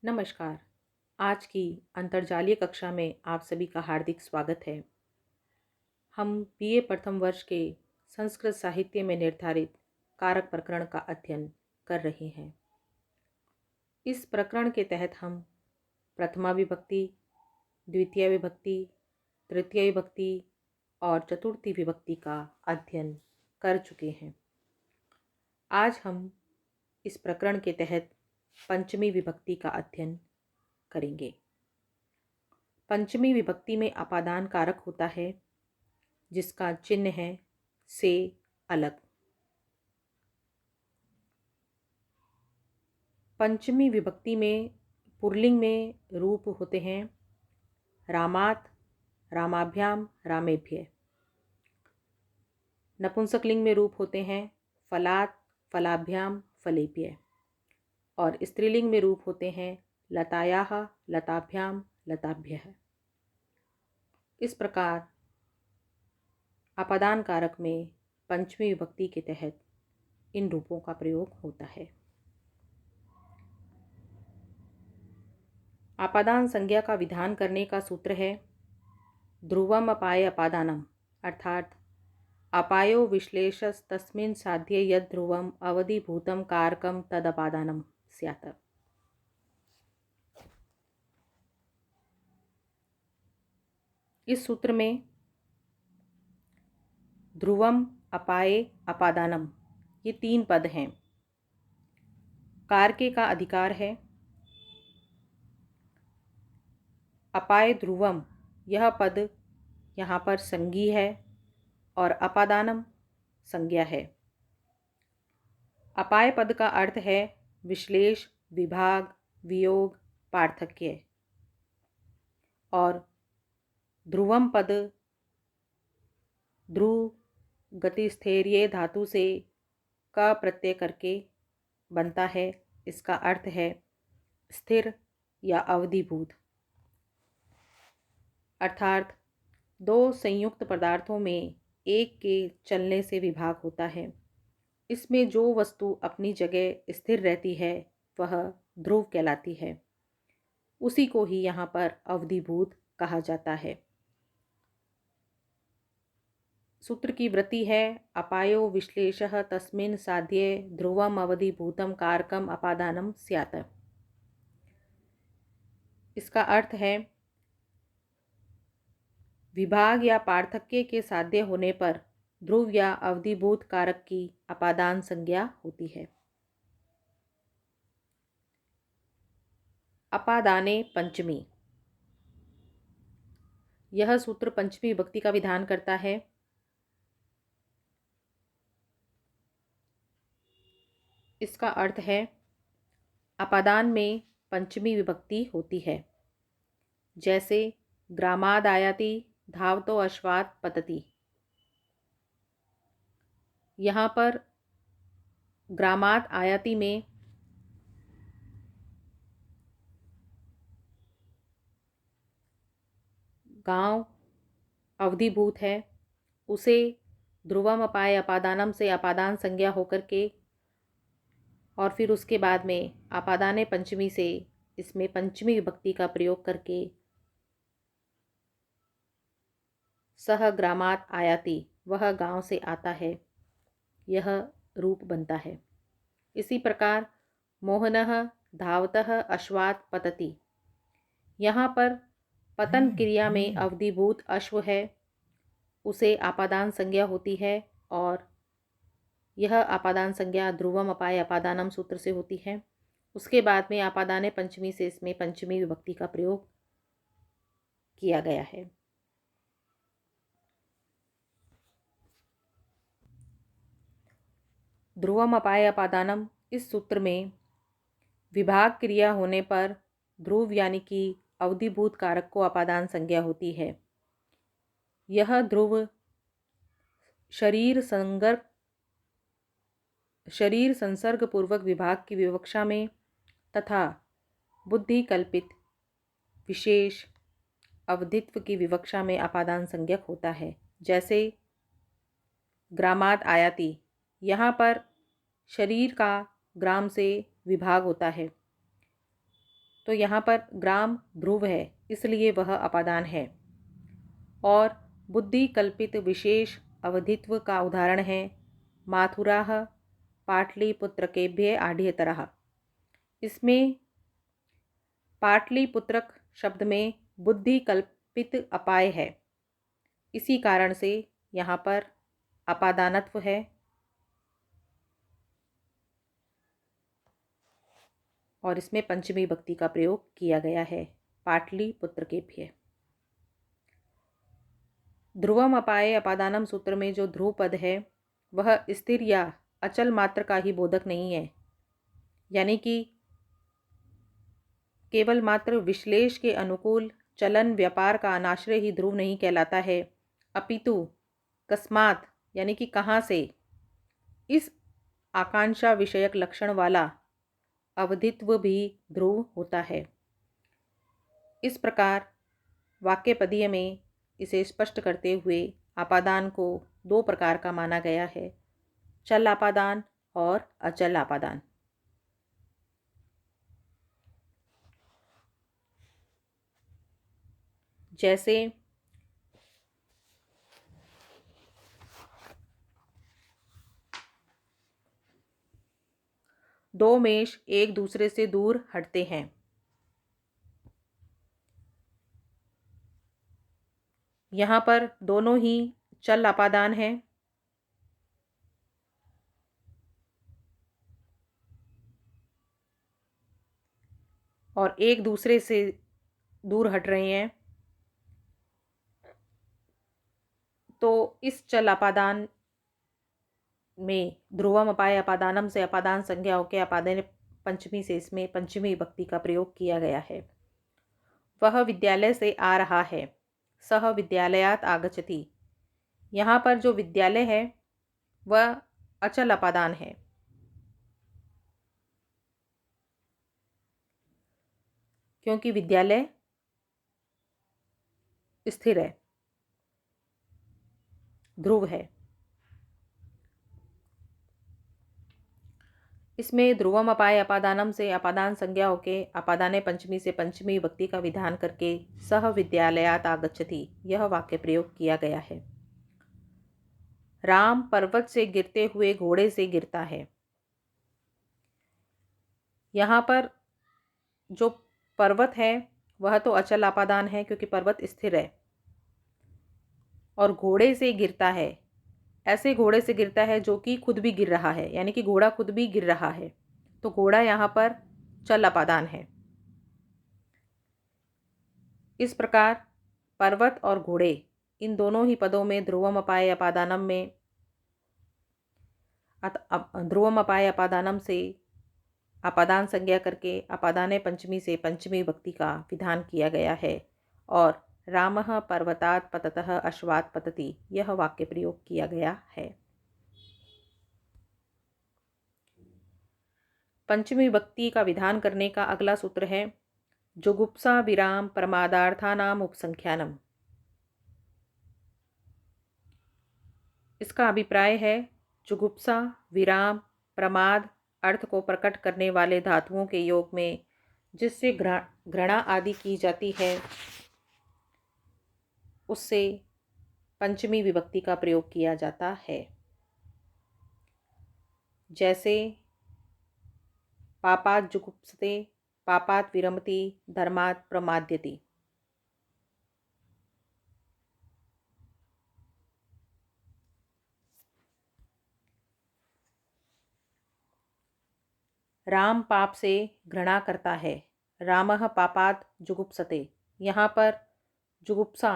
नमस्कार। आज की अंतर्जालीय कक्षा में आप सभी का हार्दिक स्वागत है। हम बीए प्रथम वर्ष के संस्कृत साहित्य में निर्धारित कारक प्रकरण का अध्ययन कर रहे हैं। इस प्रकरण के तहत हम प्रथमा विभक्ति, द्वितीय विभक्ति, तृतीय विभक्ति और चतुर्थी विभक्ति का अध्ययन कर चुके हैं। आज हम इस प्रकरण के तहत पंचमी विभक्ति का अध्ययन करेंगे। पंचमी विभक्ति में अपादान कारक होता है जिसका चिन्ह है से अलग। पंचमी विभक्ति में पुल्लिंग में रूप होते हैं रामात, रामाभ्याम, रामेभ्य। नपुंसकलिंग में रूप होते हैं फलात, फलाभ्याम, फलेभ्य। और स्त्रीलिंग में रूप होते हैं लतायाः, लताभ्याम, लताभ्यः। इस प्रकार अपादान कारक में पंचमी विभक्ति के तहत इन रूपों का प्रयोग होता है। अपादान संज्ञा का विधान करने का सूत्र है ध्रुवम अपाय अपादानम, अर्थात अपायो विश्लेषस्तस्मिन् साध्ये यद ध्रुवम अवधिभूतम कारकम तद अपादानम स्यात्। इस सूत्र में ध्रुवम, अपाये, अपादानम ये तीन पद हैं। कारके का अधिकार है। अपाय ध्रुवम यह पद यहाँ पर संज्ञी है और अपादानम संज्ञा है। अपाय पद का अर्थ है विश्लेष, विभाग, वियोग, पार्थक्य। और ध्रुवम पद ध्रुव गतिस्थैर्य धातु से क प्रत्यय करके बनता है। इसका अर्थ है स्थिर या अवधिभूत। अर्थात दो संयुक्त पदार्थों में एक के चलने से विभाग होता है। इसमें जो वस्तु अपनी जगह स्थिर रहती है वह ध्रुव कहलाती है। उसी को ही यहाँ पर अवधिभूत कहा जाता है। सूत्र की वृत्ति है अपायो विश्लेषः तस्मिन् साध्ये ध्रुवम अवधिभूतम कारकम अपादानम स्यात्। इसका अर्थ है विभाग या पार्थक्य के साध्य होने पर ध्रुव या अवधिभूत कारक की अपादान संज्ञा होती है। अपादाने पंचमी, यह सूत्र पंचमी विभक्ति का विधान करता है। इसका अर्थ है अपादान में पंचमी विभक्ति होती है। जैसे ग्रामाद आयाति धावतो अश्वात् पतति। यहाँ पर ग्रामाद आयाति में गांव अवधिभूत है। उसे ध्रुवम अपाय अपादानम से अपादान संज्ञा होकर के और फिर उसके बाद में अपादाने पंचमी से इसमें पंचमी विभक्ति का प्रयोग करके सह ग्रामात आयाति वह गांव से आता है, यह रूप बनता है। इसी प्रकार मोहनः धावतः अश्वात् पतति। यहाँ पर पतन क्रिया में अवधिभूत अश्व है, उसे अपादान संज्ञा होती है और यह अपादान संज्ञा ध्रुवम अपाय अपादानम सूत्र से होती है। उसके बाद में अपादाने पंचमी से इसमें पंचमी विभक्ति का प्रयोग किया गया है। ध्रुवम अपाय अपादानम इस सूत्र में विभाग क्रिया होने पर ध्रुव यानी कि अवधिभूत कारक को अपादान संज्ञा होती है। यह ध्रुव शरीर संसर्ग पूर्वक विभाग की विवक्षा में तथा बुद्धि कल्पित विशेष अवधित्व की विवक्षा में अपादान संज्ञक होता है। जैसे ग्रामाद आयाति, यहाँ पर शरीर का ग्राम से विभाग होता है तो यहाँ पर ग्राम ध्रुव है, इसलिए वह अपादान है। और बुद्धि कल्पित विशेष अवधित्व का उदाहरण है माथुराः पाटलिपुत्रकेभ्यः आढ्यतरः। इसमें पाटलिपुत्रक शब्द में बुद्धि कल्पित अपाय है, इसी कारण से यहाँ पर अपादानत्व है। और इसमें पंचमी विभक्ति का प्रयोग किया गया है, पाटलिपुत्रकेभ्यः। ध्रुवम अपाये अपादानम सूत्र में जो ध्रुव पद है वह स्थिर या अचल मात्र का ही बोधक नहीं है, यानी कि केवल मात्र विश्लेष के अनुकूल चलन व्यापार का अनाश्रय ही ध्रुव नहीं कहलाता है, अपितु कस्मात यानी कि कहाँ से, इस आकांक्षा विषयक लक्षण वाला अवधित्व भी ध्रुव होता है। इस प्रकार वाक्यपदीय में इसे स्पष्ट करते हुए अपादान को दो प्रकार का माना गया है, चल अपादान और अचल अपादान। जैसे दो मेष एक दूसरे से दूर हटते हैं। यहाँ पर दोनों ही चल अपादान हैं। और एक दूसरे से दूर हट रहे हैं, तो इस चल अपादान में ध्रुवम अपाय अपादानम से अपादान संज्ञा होकर अपादान पंचमी से इसमें पंचमी विभक्ति का प्रयोग किया गया है। वह विद्यालय से आ रहा है, सह विद्यालयात आगच्छति। यहाँ पर जो विद्यालय है वह अचल अपादान है, क्योंकि विद्यालय स्थिर है, ध्रुव है। इसमें ध्रुवम अपाय अपादानम से अपादान संज्ञा होके अपादाने पंचमी से पंचमी विभक्ति का विधान करके सह विद्यालयात आगच्छति यह वाक्य प्रयोग किया गया है। राम पर्वत से गिरते हुए घोड़े से गिरता है। यहाँ पर जो पर्वत है वह तो अचल अपादान है, क्योंकि पर्वत स्थिर है। और घोड़े से गिरता है, ऐसे घोड़े से गिरता है जो कि खुद भी गिर रहा है, यानी कि घोड़ा खुद भी गिर रहा है, तो घोड़ा यहाँ पर चल अपादान है। इस प्रकार पर्वत और घोड़े इन दोनों ही पदों में ध्रुवम अपाय अपादानम में ध्रुवम अपाय अपादानम से अपादान संज्ञा करके अपादाने पंचमी से पंचमी विभक्ति का विधान किया गया है। और रामः पर्वतात् पततः अश्वात् पतति यह वाक्य प्रयोग किया गया है। पंचमी विभक्ति का विधान करने का अगला सूत्र है जुगुप्सा विराम प्रमादार्थानाम उपसंख्यानम। इसका अभिप्राय है जुगुप्सा विराम प्रमाद अर्थ को प्रकट करने वाले धातुओं के योग में जिससे घृणा आदि की जाती है, उससे पंचमी विभक्ति का प्रयोग किया जाता है। जैसे पापात् जुगुप्सते, पापात् विरमति, धर्मात् प्रमाद्यति। राम पाप से घृणा करता है, रामः पापात् जुगुप्सते। यहाँ पर जुगुप्सा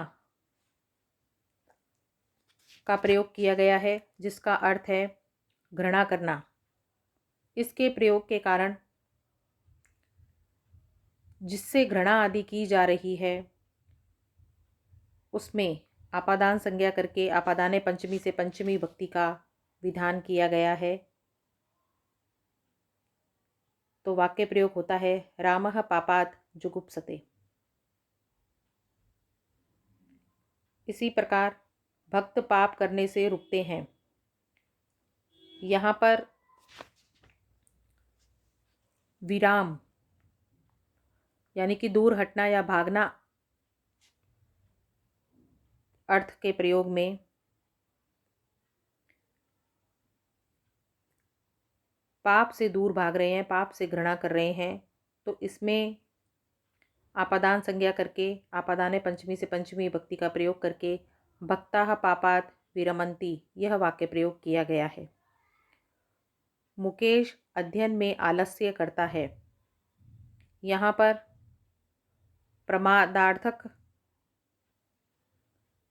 का प्रयोग किया गया है, जिसका अर्थ है घृणा करना। इसके प्रयोग के कारण जिससे घृणा आदि की जा रही है उसमें अपादान संज्ञा करके अपादाने पंचमी से पंचमी विभक्ति का विधान किया गया है। तो वाक्य प्रयोग होता है रामः पापात् जुगुप्सते। इसी प्रकार भक्त पाप करने से रुकते हैं। यहाँ पर विराम यानी कि दूर हटना या भागना अर्थ के प्रयोग में पाप से दूर भाग रहे हैं, पाप से घृणा कर रहे हैं, तो इसमें आपादान संज्ञा करके, आपादाने पंचमी से पंचमी विभक्ति का प्रयोग करके भक्ताः पापात् विरमन्ति यह वाक्य प्रयोग किया गया है। मुकेश अध्ययन में आलस्य करता है। यहाँ पर प्रमादार्थक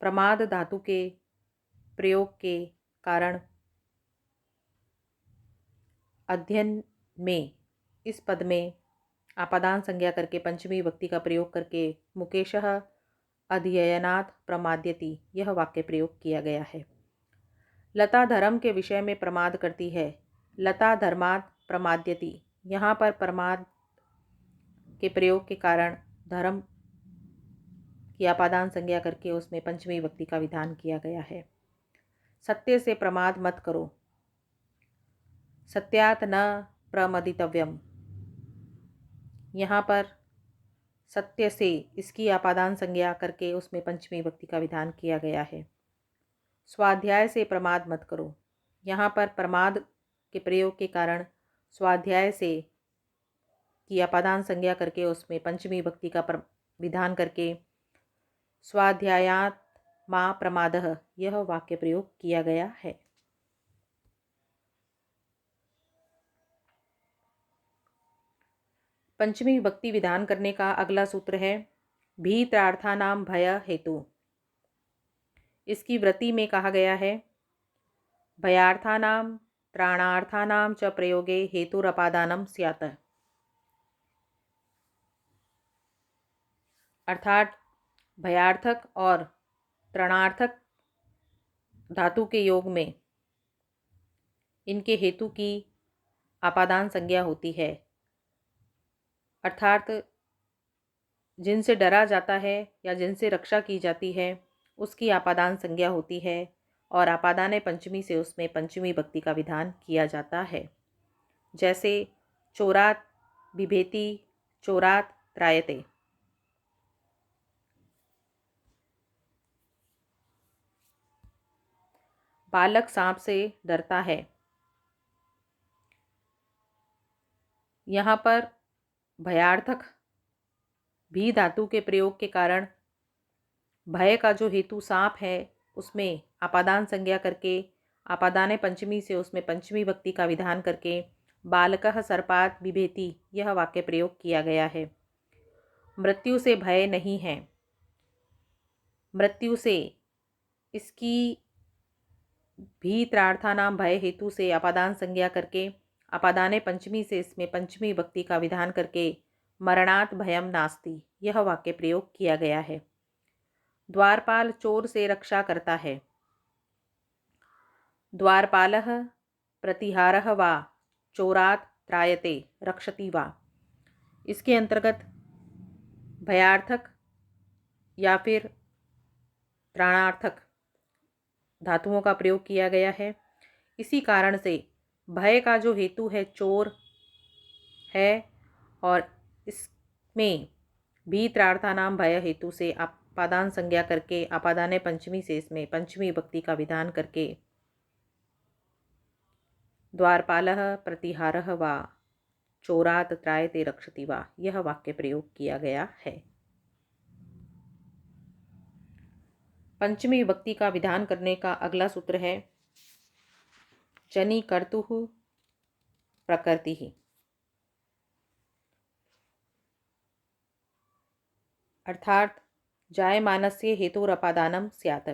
प्रमाद धातु के प्रयोग के कारण अध्ययन में इस पद में आपादान संज्ञा करके पंचमी विभक्ति का प्रयोग करके मुकेशः अध्ययनात् प्रमाद्यति यह वाक्य प्रयोग किया गया है। लता धर्म के विषय में प्रमाद करती है। लता धर्मात् प्रमाद्यति, यहाँ पर प्रमाद के प्रयोग के कारण धर्म की आपादान संज्ञा करके उसमें पंचमी विभक्ति का विधान किया गया है। सत्य से प्रमाद मत करो। सत्यात् न प्रमदितव्यम, यहाँ पर सत्य से इसकी आपादान संज्ञा करके उसमें पंचमी विभक्ति का विधान किया गया है। स्वाध्याय से प्रमाद मत करो, यहाँ पर प्रमाद के प्रयोग के कारण स्वाध्याय से की आपादान संज्ञा करके उसमें पंचमी विभक्ति का विधान करके स्वाध्यायात् मा प्रमादः यह वाक्य प्रयोग किया गया है। पंचमी विभक्ति विधान करने का अगला सूत्र है भीत्रार्थानां भय हेतु। इसकी वृत्ति में कहा गया है भयार्थानां त्राणार्थानां च प्रयोगे हेतुरपादानं स्यात्, अर्थात भयार्थक और त्रणार्थक धातु के योग में इनके हेतु की आपादान संज्ञा होती है, अर्थात जिनसे डरा जाता है या जिनसे रक्षा की जाती है उसकी आपादान संज्ञा होती है और आपादाने पंचमी से उसमें पंचमी विभक्ति का विधान किया जाता है। जैसे चोरात बिभेति, चोरात त्रायते। बालक सांप से डरता है, यहाँ पर भयार्थक भी धातु के प्रयोग के कारण भय का जो हेतु सांप है उसमें आपादान संज्ञा करके आपादाने पंचमी से उसमें पंचमी विभक्ति का विधान करके बालकः सर्पात् बिभेति यह वाक्य प्रयोग किया गया है। मृत्यु से भय नहीं है, मृत्यु से इसकी भीत्रार्थानां भय हेतु से आपादान संज्ञा करके आपादाने पंचमी से इसमें पंचमी विभक्ति का विधान करके मरणात् भयम नास्ति यह वाक्य प्रयोग किया गया है। द्वारपाल चोर से रक्षा करता है। द्वारपालः प्रतिहारः वा चोरात् त्रायते रक्षति वा, इसके अंतर्गत भयार्थक या फिर त्राणार्थक धातुओं का प्रयोग किया गया है। इसी कारण से भय का जो हेतु है चोर है और इसमें भीत्रार्थानां भय हेतु से आपादान संज्ञा करके आपादाने पंचमी से इसमें पंचमी विभक्ति का विधान करके द्वारपालः प्रतिहारः वा चोरात् त्रायते रक्षति वा यह वाक्य प्रयोग किया गया है। पंचमी विभक्ति का विधान करने का अगला सूत्र है जनि कर्तुः प्रकृतिः, अर्थात जायमानस्य हेतुरपादानं स्यात्।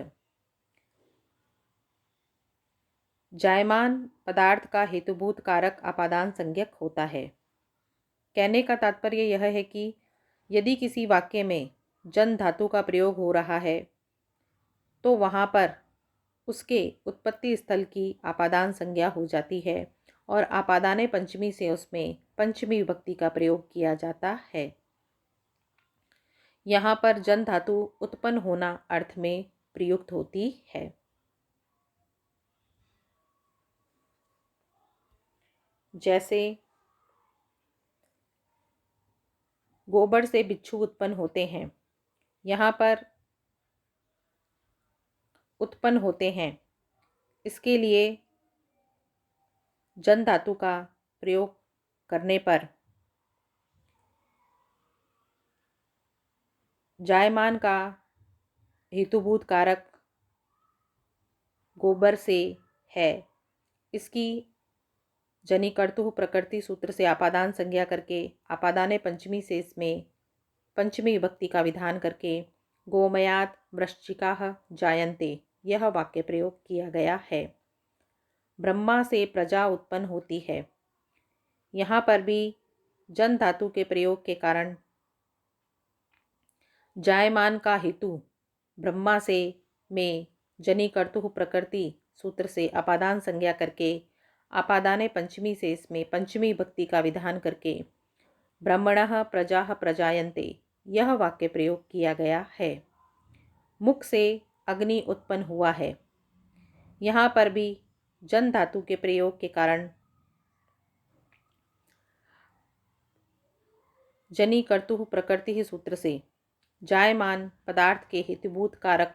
जायमान पदार्थ का हेतुभूत कारक आपादान संज्ञक होता है। कहने का तात्पर्य यह है कि यदि किसी वाक्य में जन धातु का प्रयोग हो रहा है तो वहाँ पर उसके उत्पत्ति स्थल की आपादान संज्ञा हो जाती है और आपादाने पंचमी से उसमें पंचमी विभक्ति का प्रयोग किया जाता है। यहाँ पर जन धातु उत्पन्न होना अर्थ में प्रयुक्त होती है। जैसे गोबर से बिच्छू उत्पन्न होते हैं। यहाँ पर उत्पन्न होते हैं, इसके लिए जन धातु का प्रयोग करने पर जायमान का हेतुभूत कारक गोबर से है। इसकी जनिकर्तुः प्रकृति सूत्र से आपादान संज्ञा करके आपादाने पंचमी से इसमें पंचमी विभक्ति का विधान करके गोमयात् वृश्चिकाः जायन्ते यह वाक्य प्रयोग किया गया है। ब्रह्मा से प्रजा उत्पन्न होती है। यहाँ पर भी जन धातु के प्रयोग के कारण जायमान का हेतु ब्रह्मा से में जनिकर्तुः प्रकृति सूत्र से अपादान संज्ञा करके आपादाने पंचमी से इसमें पंचमी विभक्ति का विधान करके ब्रह्मणः प्रजाः प्रजायन्ते यह वाक्य प्रयोग किया गया है। मुख से अग्नि उत्पन्न हुआ है। यहाँ पर भी जन धातु के प्रयोग के कारण जनिकर्तुः प्रकृति सूत्र से जायमान पदार्थ के हेतुभूत कारक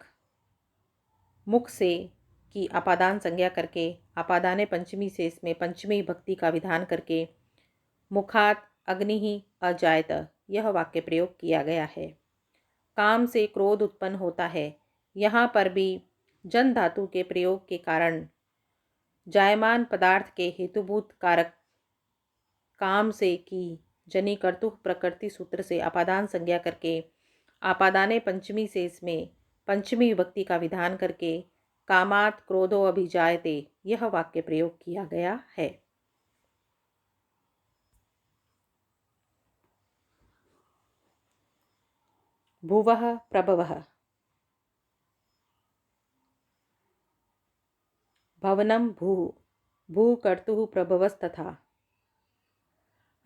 मुख से की आपादान संज्ञा करके आपादाने पंचमी से इसमें पंचमी विभक्ति का विधान करके मुखात अग्नि ही अजायत यह वाक्य प्रयोग किया गया है। काम से क्रोध उत्पन्न होता है। यहाँ पर भी जन धातु के प्रयोग के कारण जायमान पदार्थ के हेतुभूत कारक काम से की जनिकर्तुः प्रकृति सूत्र से आपादान संज्ञा करके आपादाने पंचमी से इसमें पंचमी विभक्ति का विधान करके कामात् क्रोधो अभिजायते यह वाक्य प्रयोग किया गया है। भुवः प्रभवः भवनं भूः भूकर्तुः प्रभवस्तथा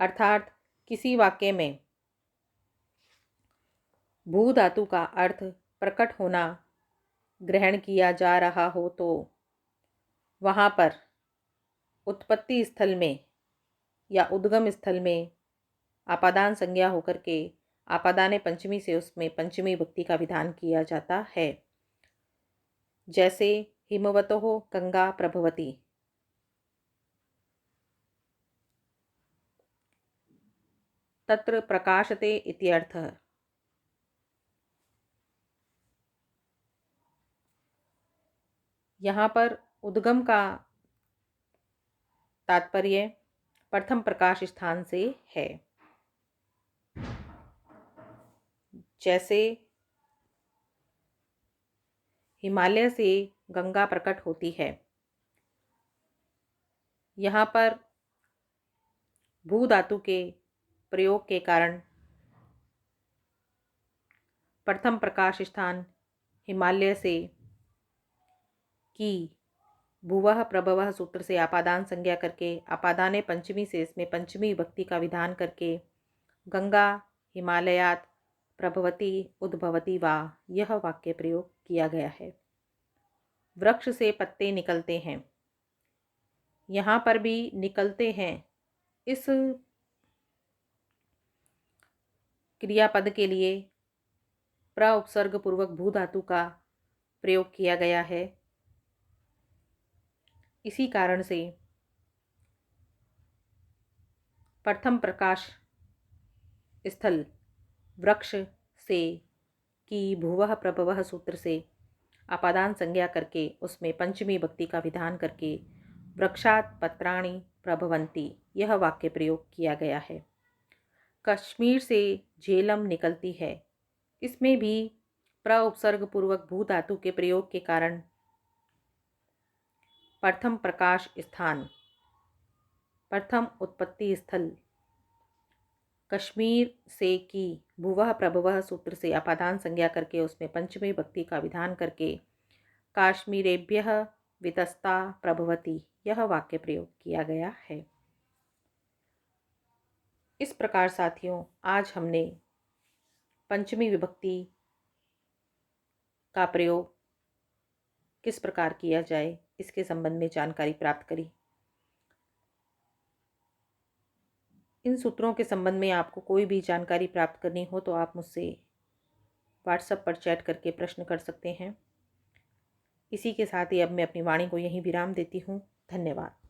अर्थात किसी वाक्य में भू धातु का अर्थ प्रकट होना ग्रहण किया जा रहा हो तो वहाँ पर उत्पत्ति स्थल में या उद्गम स्थल में आपादान संज्ञा होकर के आपादाने पंचमी से उसमें पंचमी विभक्ति का विधान किया जाता है। जैसे हिमवतोः गंगा प्रभवती, तत्र प्रकाशते इत्यर्थः। यहाँ पर उद्गम का तात्पर्य प्रथम प्रकाश स्थान से है। जैसे हिमालय से गंगा प्रकट होती है। यहाँ पर भू धातु के प्रयोग के कारण प्रथम प्रकाश स्थान हिमालय से की भुवः प्रभवः सूत्र से आपादान संज्ञा करके आपादाने पंचमी से इसमें पंचमी विभक्ति का विधान करके गंगा हिमालयात् प्रभवती उद्भवती वा यह वाक्य प्रयोग किया गया है। वृक्ष से पत्ते निकलते हैं। यहाँ पर भी निकलते हैं इस क्रियापद के लिए प्र उपसर्ग पूर्वक भू धातु का प्रयोग किया गया है। इसी कारण से प्रथम प्रकाश स्थल वृक्ष से की भुवः प्रभवः सूत्र से आपादान संज्ञा करके उसमें पंचमी विभक्ति का विधान करके वृक्षात् पत्राणि प्रभवन्ति यह वाक्य प्रयोग किया गया है। कश्मीर से झेलम निकलती है। इसमें भी प्र उपसर्ग पूर्वक भू धातु के प्रयोग के कारण प्रथम प्रकाश स्थान प्रथम उत्पत्ति स्थल कश्मीर से की भुवः प्रभवः सूत्र से अपादान संज्ञा करके उसमें पंचमी विभक्ति का विधान करके काश्मीरेभ्यः वितस्ता प्रभवती यह वाक्य प्रयोग किया गया है। इस प्रकार साथियों, आज हमने पंचमी विभक्ति का प्रयोग किस प्रकार किया जाए इसके संबंध में जानकारी प्राप्त करी। इन सूत्रों के संबंध में आपको कोई भी जानकारी प्राप्त करनी हो तो आप मुझसे व्हाट्सएप पर चैट करके प्रश्न कर सकते हैं। इसी के साथ ही अब मैं अपनी वाणी को यहीं विराम देती हूँ। धन्यवाद।